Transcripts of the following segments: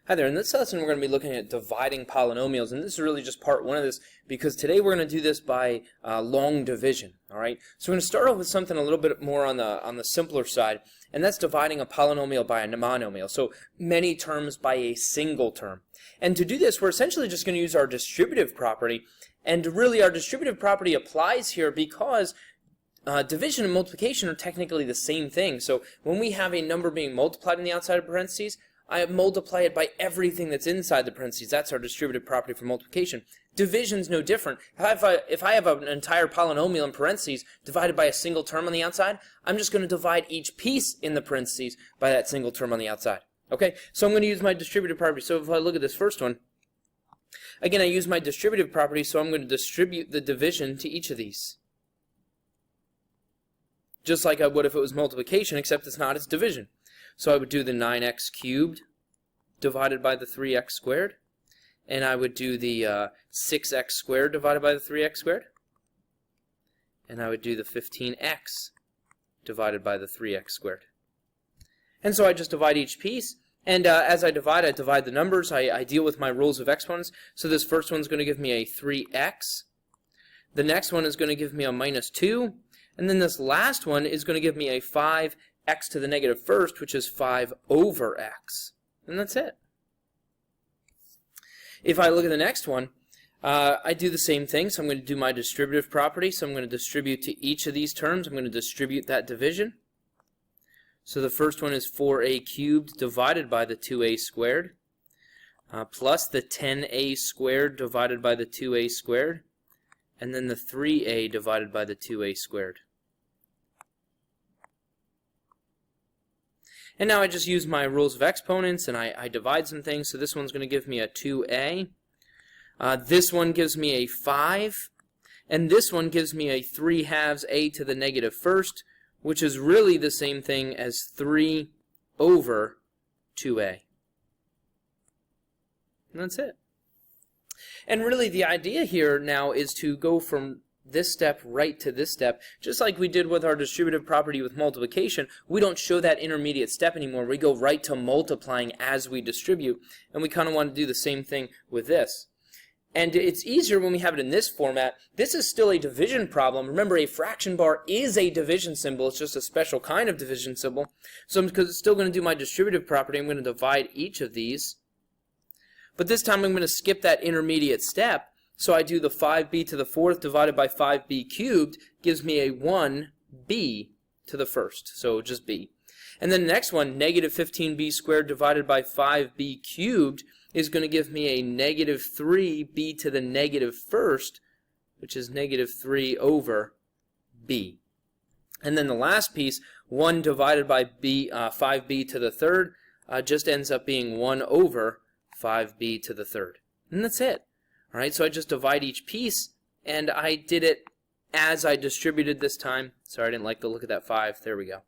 Hi there, in this lesson we're going to be looking at dividing polynomials, and this is really just part one of this because today we're going to do this by long division. Alright, so we're going to start off with something a little bit more on the simpler side, and that's dividing a polynomial by a monomial, so many terms by a single term. And to do this, we're essentially just going to use our distributive property, and really our distributive property applies here because division and multiplication are technically the same thing. So when we have a number being multiplied on the outside of parentheses, I multiply it by everything that's inside the parentheses. That's our distributive property for multiplication. Division's no different. If I have an entire polynomial in parentheses divided by a single term on the outside, I'm just going to divide each piece in the parentheses by that single term on the outside. Okay, so I'm going to use my distributive property. So if I look at this first one, again, I use my distributive property, so I'm going to distribute the division to each of these. Just like I would if it was multiplication, except it's not, it's division. So I would do the 9x cubed divided by the 3x squared, and I would do the 6x squared divided by the 3x squared, and I would do the 15x divided by the 3x squared. And so I just divide each piece, and as I divide the numbers. I deal with my rules of exponents. So this first one's going to give me a 3x, the next one is going to give me a minus 2, and then this last one is going to give me a 5x to the negative first, which is 5 over x. And that's it. If I look at the next one, I do the same thing. So I'm going to do my distributive property. So I'm going to distribute to each of these terms. I'm going to distribute that division. So the first one is 4a cubed divided by the 2a squared, plus the 10a squared divided by the 2a squared, and then the 3a divided by the 2a squared. And now I just use my rules of exponents, and I divide some things. So this one's going to give me a 2a. This one gives me a 5. And this one gives me a 3 halves a to the negative first, which is really the same thing as 3 over 2a. And that's it. And really the idea here now is to go from this step right to this step. Just like we did with our distributive property with multiplication, we don't show that intermediate step anymore. We go right to multiplying as we distribute, and we kind of want to do the same thing with this. And it's easier when we have it in this format. This is still a division problem. Remember, a fraction bar is a division symbol. It's just a special kind of division symbol. So I'm still going to do my distributive property. I'm going to divide each of these. But this time I'm going to skip that intermediate step. So I do the 5b to the fourth divided by 5b cubed gives me a 1b to the first. So just b. And then the next one, negative 15b squared divided by 5b cubed, is going to give me a negative 3b to the negative first, which is negative 3 over b. And then the last piece, 1 divided by 5b to the third, just ends up being 1 over 5b to the third. And that's it. All right, so I just divide each piece, and I did it as I distributed this time. Sorry, I didn't like the look of that 5. There we go.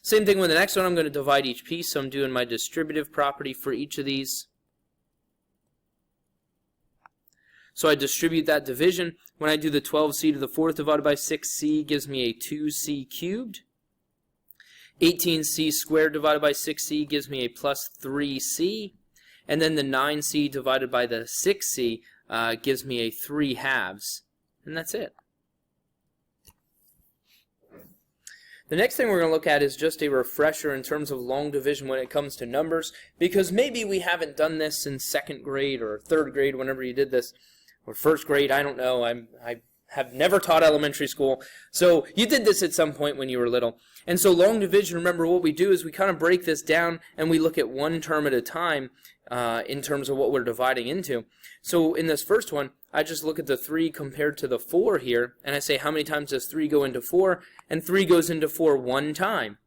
Same thing with the next one. I'm going to divide each piece, so I'm doing my distributive property for each of these. So I distribute that division. When I do the 12c to the fourth divided by 6c gives me a 2c cubed. 18c squared divided by 6c gives me a plus 3c. And then the 9c divided by the 6c gives me a 3 halves. And that's it. The next thing we're going to look at is just a refresher in terms of long division when it comes to numbers, because maybe we haven't done this since 2nd grade or 3rd grade, whenever you did this, or 1st grade, I don't know. I have never taught elementary school, so you did this at some point when you were little. And so long division, remember what we do is we kind of break this down and we look at one term at a time in terms of what we're dividing into. So in this first one, I just look at the 3 compared to the 4 here, and I say how many times does 3 go into 4? And 3 goes into 4 one time.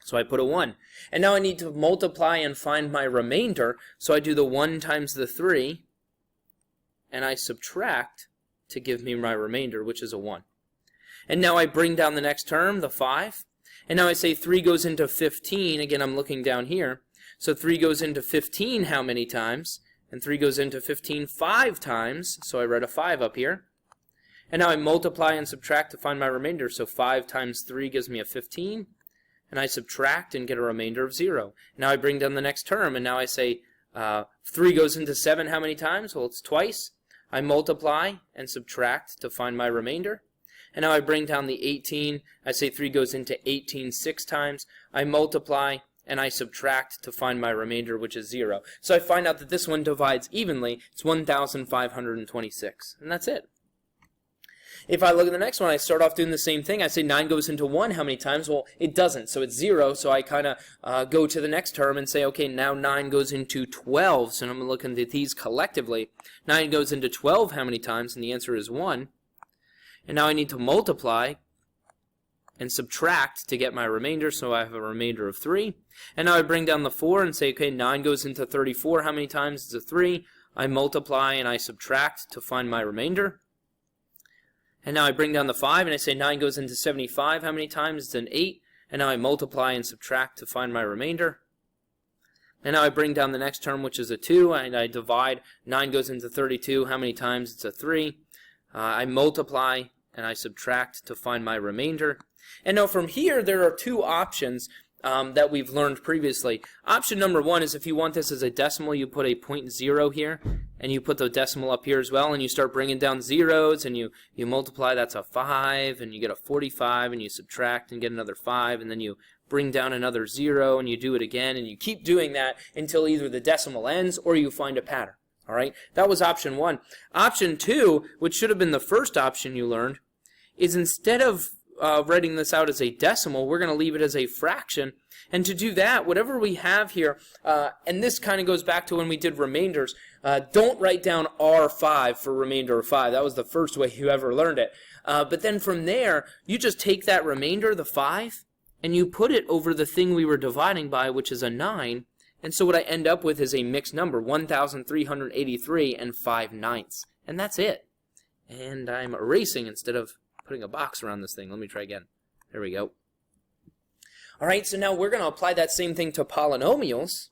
So I put a 1. And now I need to multiply and find my remainder, so I do the 1 times the 3, and I subtract to give me my remainder, which is a 1. And now I bring down the next term, the 5, and now I say 3 goes into 15. Again, I'm looking down here. So 3 goes into 15 how many times? And 3 goes into 15 5 times, so I write a 5 up here. And now I multiply and subtract to find my remainder. So 5 times 3 gives me a 15. and I subtract and get a remainder of 0. Now I bring down the next term, and now I say 3 goes into 7 how many times? Well, it's twice. I multiply and subtract to find my remainder. And now I bring down the 18. I say 3 goes into 18 6 times. I multiply and I subtract to find my remainder, which is 0. So I find out that this one divides evenly. It's 1,526. And that's it. If I look at the next one, I start off doing the same thing. I say 9 goes into 1 how many times? Well, it doesn't, so it's 0. So I kind of go to the next term and say, okay, now 9 goes into 12. So I'm looking at these collectively. 9 goes into 12 how many times? And the answer is 1. And now I need to multiply and subtract to get my remainder, so I have a remainder of 3. And now I bring down the 4 and say, okay, 9 goes into 34 how many times? It's a 3. I multiply and I subtract to find my remainder. And now I bring down the 5 and I say 9 goes into 75 how many times? It's an 8. And now I multiply and subtract to find my remainder. And now I bring down the next term, which is a 2, and I divide. 9 goes into 32 how many times? It's a 3. I multiply and I subtract to find my remainder. And now from here, there are two options that we've learned previously. Option number 1 is if you want this as a decimal, you put a 0.0 here, and you put the decimal up here as well, and you start bringing down zeros, and you multiply, that's a 5, and you get a 45, and you subtract and get another 5, and then you bring down another 0, and you do it again, and you keep doing that until either the decimal ends or you find a pattern. All right, that was option 1. Option 2, which should have been the first option you learned, is instead of writing this out as a decimal, we're going to leave it as a fraction. And to do that, whatever we have here, and this kind of goes back to when we did remainders, don't write down R5 for remainder of 5. That was the first way you ever learned it. But then from there, you just take that remainder, the 5, and you put it over the thing we were dividing by, which is a 9. And so what I end up with is a mixed number, 1,383 and 5/9. And that's it. And I'm erasing instead of putting a box around this thing. Let me try again. There we go. All right, so now we're going to apply that same thing to polynomials.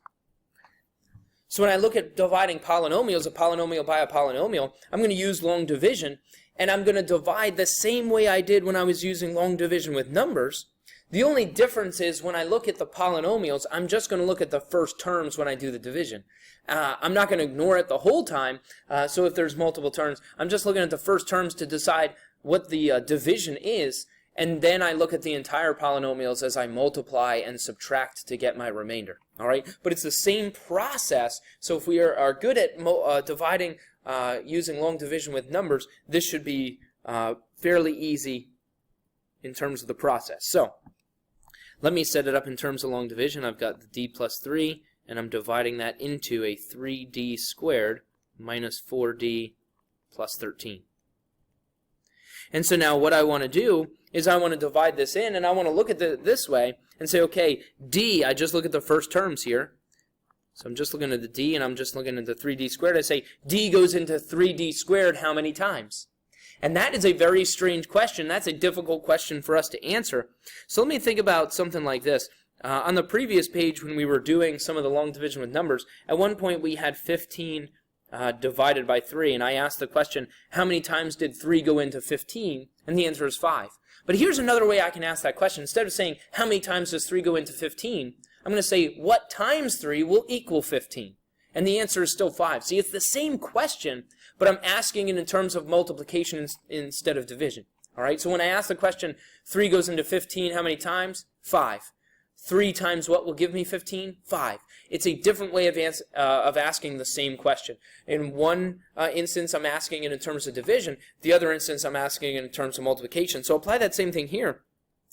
So when I look at dividing polynomials, a polynomial by a polynomial, I'm going to use long division, and I'm going to divide the same way I did when I was using long division with numbers. The only difference is when I look at the polynomials, I'm just going to look at the first terms when I do the division. I'm not going to ignore it the whole time, so if there's multiple terms, I'm just looking at the first terms to decide what the division is, and then I look at the entire polynomials as I multiply and subtract to get my remainder. All right, but it's the same process, so if we are good at dividing using long division with numbers, this should be fairly easy in terms of the process. So let me set it up in terms of long division. I've got the d plus 3, and I'm dividing that into a 3d squared minus 4d plus 13. And so now what I want to do is I want to divide this in, and I want to look at it this way and say, okay, d, I just look at the first terms here. So I'm just looking at the d, and I'm just looking at the 3d squared. I say d goes into 3d squared how many times? And that is a very strange question. That's a difficult question for us to answer. So let me think about something like this. On the previous page when we were doing some of the long division with numbers, at one point we had 15 divided by 3, and I asked the question, how many times did 3 go into 15? And the answer is 5. But here's another way I can ask that question. Instead of saying, how many times does 3 go into 15? I'm going to say, what times 3 will equal 15? And the answer is still 5. See, it's the same question, but I'm asking it in terms of multiplication instead of division. All right, so when I ask the question, 3 goes into 15 how many times? 5. 3 times what will give me 15? 5. It's a different way of asking the same question. In one instance, I'm asking it in terms of division. The other instance, I'm asking it in terms of multiplication. So apply that same thing here.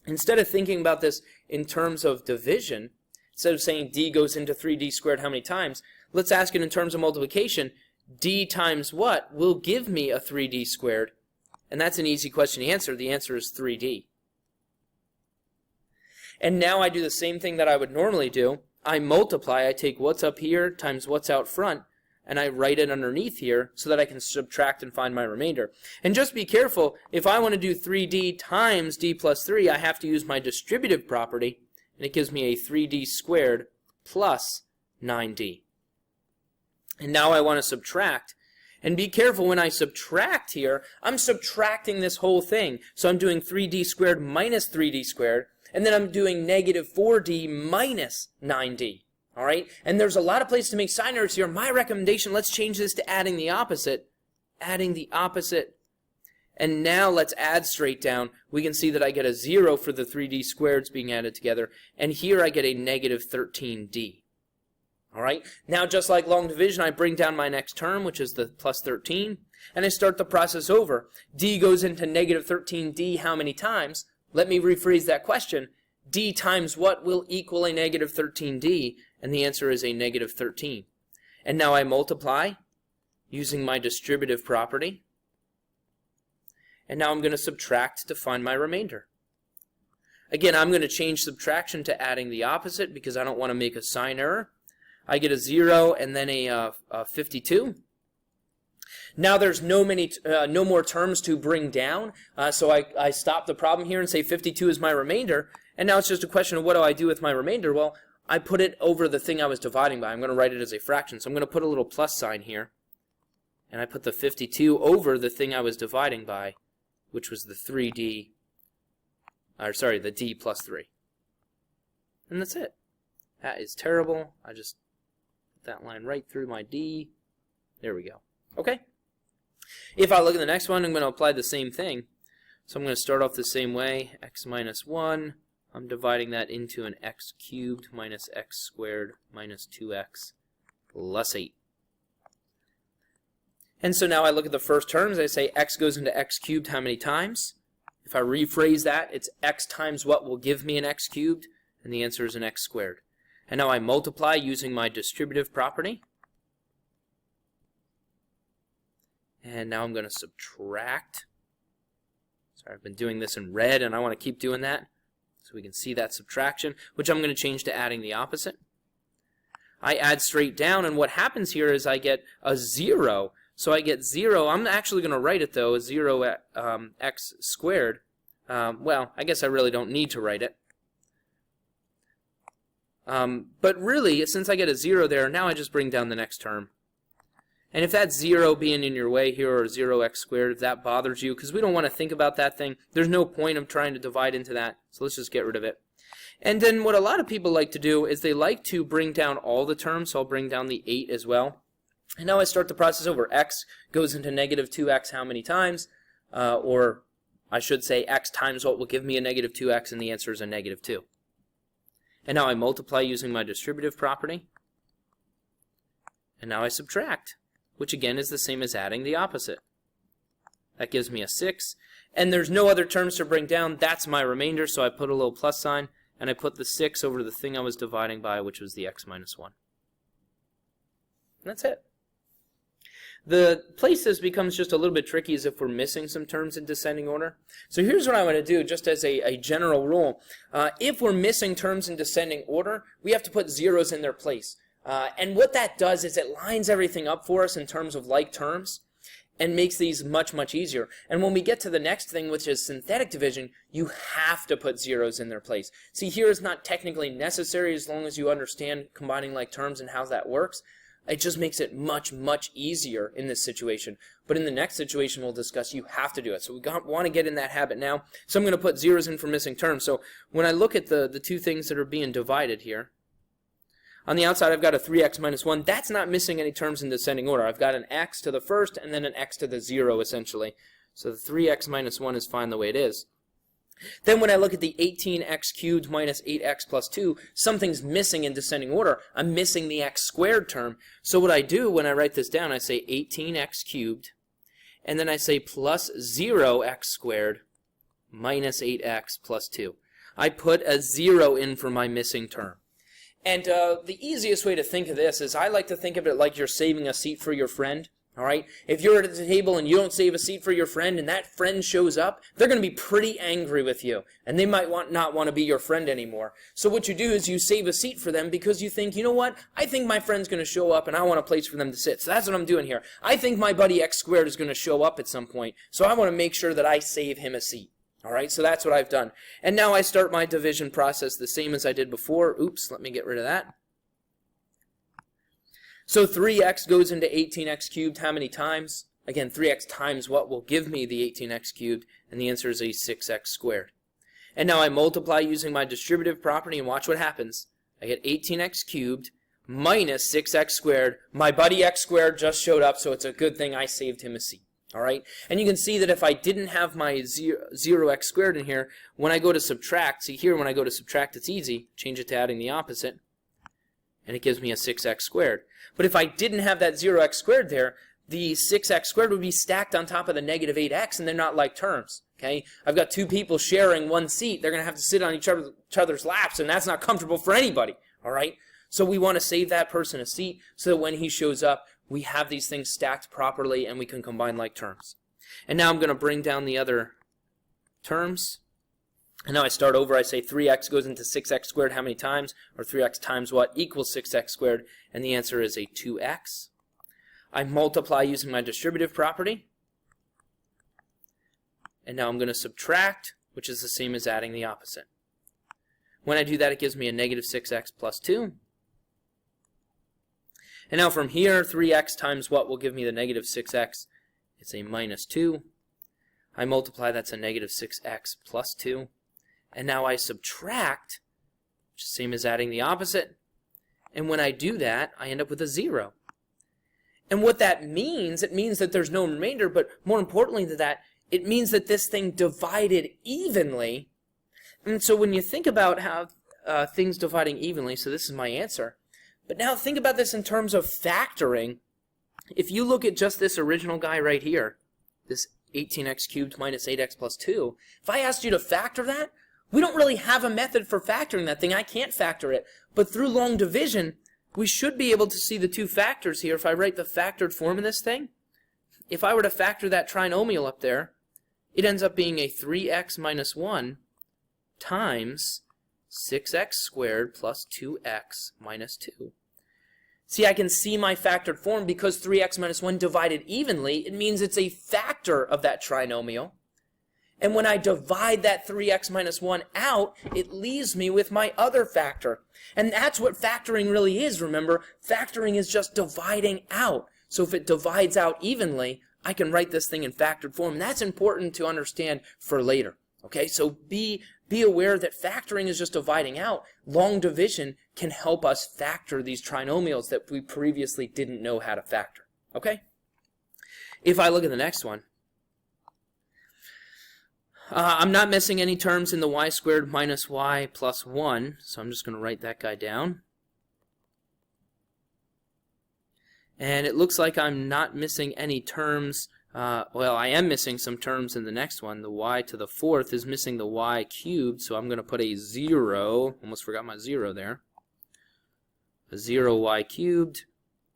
Instead of thinking about this in terms of division, instead of saying d goes into 3d squared how many times, let's ask it in terms of multiplication. D times what will give me a 3d squared? And that's an easy question to answer. The answer is 3d. And now I do the same thing that I would normally do. I multiply. I take what's up here times what's out front, and I write it underneath here so that I can subtract and find my remainder. And just be careful, if I want to do 3d times d plus 3, I have to use my distributive property, and it gives me a 3d squared plus 9d. And now I want to subtract. And be careful when I subtract here, I'm subtracting this whole thing. So I'm doing 3d squared minus 3d squared. and then I'm doing negative 4d minus 9d. All right, and there's a lot of places to make sign errors here. My recommendation, let's change this to adding the opposite. Adding the opposite. And now let's add straight down. We can see that I get a 0 for the 3d squareds being added together. And here I get a negative 13d. All right, now just like long division, I bring down my next term, which is the plus 13. And I start the process over. D goes into negative 13d how many times? Let me rephrase that question. D times what will equal a negative 13d? And the answer is a negative 13. And now I multiply using my distributive property. And now I'm going to subtract to find my remainder. Again, I'm going to change subtraction to adding the opposite because I don't want to make a sign error. I get a 0 and then a 52. Now there's no more terms to bring down, so I stop the problem here and say 52 is my remainder. And now it's just a question of what do I do with my remainder? Well, I put it over the thing I was dividing by. I'm going to write it as a fraction. So I'm going to put a little plus sign here. And I put the 52 over the thing I was dividing by, which was the the d plus 3. And that's it. That is terrible. I just put that line right through my d. There we go. Okay? If I look at the next one, I'm going to apply the same thing. So I'm going to start off the same way. X minus 1. I'm dividing that into an x cubed minus x squared minus 2x plus 8. And so now I look at the first terms. I say x goes into x cubed how many times? If I rephrase that, it's x times what will give me an x cubed? And the answer is an x squared. And now I multiply using my distributive property. And now I'm going to subtract. Sorry, I've been doing this in red, and I want to keep doing that. So we can see that subtraction, which I'm going to change to adding the opposite. I add straight down, and what happens here is I get a 0. So I get 0. I'm actually going to write it, though, as 0 x squared. Well, I guess I really don't need to write it. But really, since I get a 0 there, now I just bring down the next term. And if that 0 being in your way here, or 0x squared, if that bothers you, because we don't want to think about that thing, there's no point of trying to divide into that, so let's just get rid of it. And then what a lot of people like to do is they like to bring down all the terms, so I'll bring down the 8 as well. And now I start the process over. X goes into negative 2x how many times? Or I should say x times what will give me a negative 2x, and the answer is a negative 2. And now I multiply using my distributive property. And now I subtract, which again is the same as adding the opposite. That gives me a 6. And there's no other terms to bring down. That's my remainder, so I put a little plus sign, and I put the 6 over the thing I was dividing by, which was the x minus 1. And that's it. The place this becomes just a little bit tricky is if we're missing some terms in descending order. So here's what I want to do, just as a general rule. If we're missing terms in descending order, we have to put zeros in their place. And what that does is it lines everything up for us in terms of like terms and makes these much, much easier. And when we get to the next thing, which is synthetic division, you have to put zeros in their place. See, here is not technically necessary as long as you understand combining like terms and how that works. It just makes it much, much easier in this situation. But in the next situation we'll discuss, you have to do it. So we want to get in that habit now. So I'm going to put zeros in for missing terms. So when I look at the two things that are being divided here, on the outside I've got a 3x minus 1. That's not missing any terms in descending order. I've got an x to the first and then an x to the 0 essentially. So the 3x minus 1 is fine the way it is. Then when I look at the 18x cubed minus 8x plus 2, something's missing in descending order. I'm missing the x squared term. So what I do when I write this down, I say 18x cubed, and then I say plus 0x squared minus 8x plus 2. I put a 0 in for my missing term. And the easiest way to think of this is I like to think of it like you're saving a seat for your friend. All right? If you're at the table and you don't save a seat for your friend and that friend shows up, they're going to be pretty angry with you. And they might not want to be your friend anymore. So what you do is you save a seat for them because you think, you know what? I think my friend's going to show up and I want a place for them to sit. So that's what I'm doing here. I think my buddy x squared is going to show up at some point. So I want to make sure that I save him a seat. All right? So that's what I've done. And now I start my division process the same as I did before. Oops, let me get rid of that. So 3x goes into 18x cubed how many times? Again, 3x times what will give me the 18x cubed? And the answer is a 6x squared. And now I multiply using my distributive property, and watch what happens. I get 18x cubed minus 6x squared. My buddy x squared just showed up, so it's a good thing I saved him a seat. All right? And you can see that if I didn't have my 0x squared in here, when I go to subtract, see here when I go to subtract, it's easy. Change it to adding the opposite, and it gives me a 6x squared. But if I didn't have that 0x squared there, the 6x squared would be stacked on top of the negative 8x, and they're not like terms. Okay? I've got two people sharing one seat. They're going to have to sit on each other's laps, and that's not comfortable for anybody. All right? So we want to save that person a seat so that when he shows up, we have these things stacked properly and we can combine like terms. And now I'm going to bring down the other terms. And now I start over. I say 3x goes into 6x squared how many times? Or 3x times what equals 6x squared? And the answer is a 2x. I multiply using my distributive property. And now I'm going to subtract, which is the same as adding the opposite. When I do that, it gives me a negative 6x plus 2. And now from here, 3x times what will give me the negative 6x? It's a minus 2. I multiply, that's a negative 6x plus 2. And now I subtract, which is the same as adding the opposite. And when I do that, I end up with a 0. And what that means, it means that there's no remainder, but more importantly than that, it means that this thing divided evenly. And so when you think about how things dividing evenly, so this is my answer. But now think about this in terms of factoring. If you look at just this original guy right here, this 18x cubed minus 8x plus 2, if I asked you to factor that, we don't really have a method for factoring that thing. I can't factor it. But through long division, we should be able to see the two factors here. If I write the factored form in this thing, if I were to factor that trinomial up there, it ends up being a 3x minus 1 times 6x squared plus 2x minus 2. See, I can see my factored form because 3x minus 1 divided evenly. It means it's a factor of that trinomial. And when I divide that 3x minus 1 out, it leaves me with my other factor. And that's what factoring really is, remember? Factoring is just dividing out. So if it divides out evenly, I can write this thing in factored form. And that's important to understand for later. Okay, so be aware that factoring is just dividing out. Long division can help us factor these trinomials that we previously didn't know how to factor. Okay? If I look at the next one, I'm not missing any terms in the y squared minus y plus 1, so I'm just going to write that guy down. And it looks like I'm not missing any terms. Well, I am missing some terms in the next one. The y to the 4th is missing the y cubed, so I'm going to put a 0. Almost forgot my 0 there. A 0y cubed,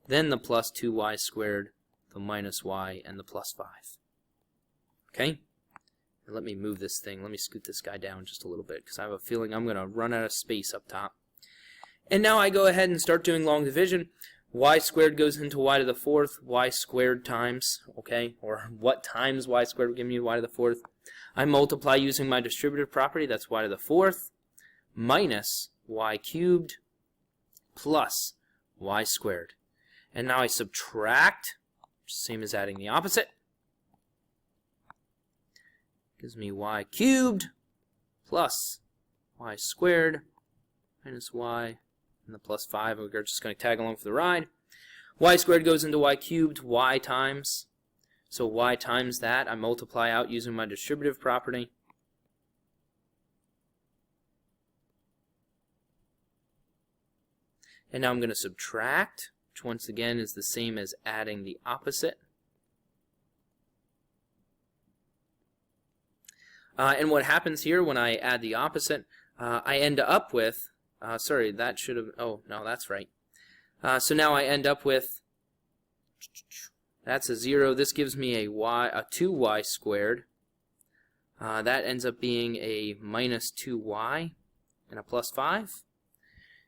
then the plus 2y squared, the minus y, and the plus 5. Okay? And let me move this thing. Let me scoot this guy down just a little bit because I have a feeling I'm going to run out of space up top. And now I go ahead and start doing long division. Y squared goes into y to the 4th, y squared times, okay, or what times y squared would give me y to the 4th. I multiply using my distributive property, that's y to the 4th, minus y cubed plus y squared. And now I subtract, which is the same as adding the opposite. Gives me y cubed plus y squared minus y and the plus 5. We're just going to tag along for the ride. Y squared goes into y cubed, y times. So y times that, I multiply out using my distributive property. And now I'm going to subtract, which once again is the same as adding the opposite. And what happens here when I add the opposite, I end up with, sorry, that should have, oh, no, that's right. So now I end up with, that's a 0. This gives me a 2y squared. That ends up being a minus 2y and a plus 5.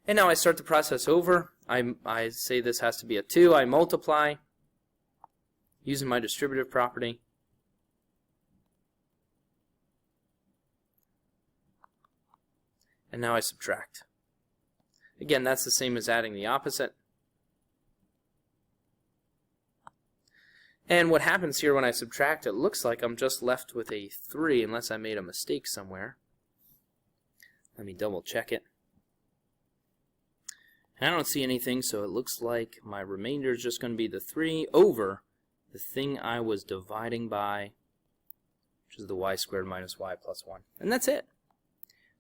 And now I start the process over. I say this has to be a 2. I multiply using my distributive property. And now I subtract. Again, that's the same as adding the opposite. And what happens here when I subtract, it looks like I'm just left with a 3, unless I made a mistake somewhere. Let me double check it. And I don't see anything, so it looks like my remainder is just going to be the 3 over the thing I was dividing by, which is the y squared minus y plus 1. And that's it.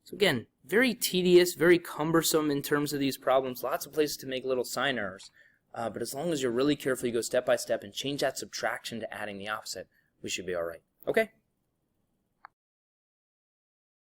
So again, very tedious, very cumbersome in terms of these problems. Lots of places to make little sign errors. But as long as you're really careful, you go step by step and change that subtraction to adding the opposite, we should be all right. Okay?